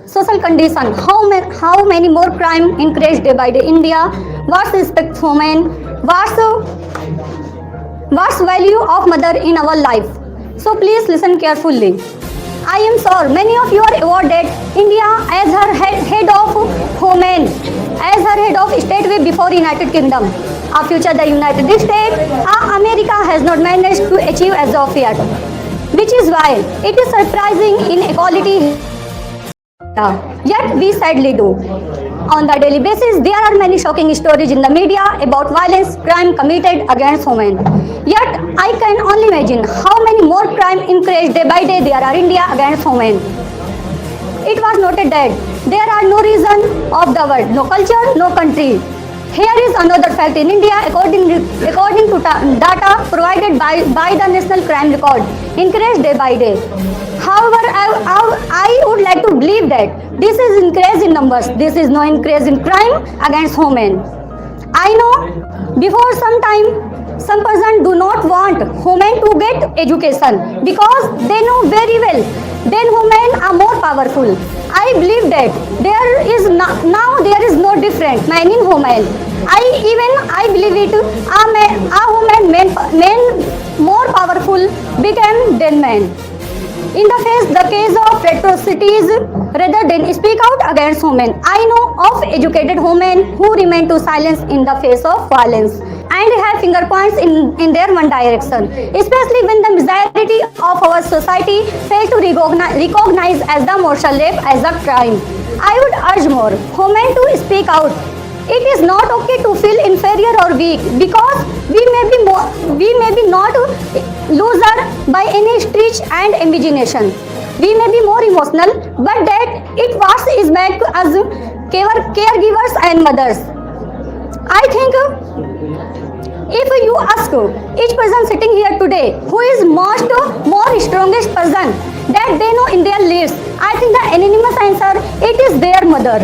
social condition, how many more crime increase day by day India, what's respect for women, what's value of mother in our life. So please listen carefully. I am sure many of you are awarded India as her head of women, as her head of state before United Kingdom. Our future the United States, America has not managed to achieve as of yet, which is why it is surprising inequality. Yet we sadly do. On the daily basis, there are many shocking stories in the media about violence, crime committed against women. Yet I can only imagine how many more crime increase day by day there are in India against women. It was noted that there are no reason of the world, no culture, no country. Here is another fact in India, according to data provided by the National Crime Record, increase day by day. However, I would like to believe that this is increase in numbers. This is no increase in crime against women. I know before some time, some person do not want women to get education because they know very well then women are more powerful. I believe that now there is no different man in woman. I believe it. A woman men more powerful became than men. In the case of atrocities, rather than speak out against women, I know of educated women who remain to silence in the face of violence and have finger points in their one direction, especially when the majority of our society fails to recognize as the martial rape as a crime. I would urge more women to speak out. It is not okay to feel inferior or weak because we may be not loser by any stretch and imagination. We may be more emotional, but that it was is back to us caregivers and mothers. I think if you ask each person sitting here today who is more strongest person that they know in their lives, I think the anonymous answer it is their mother.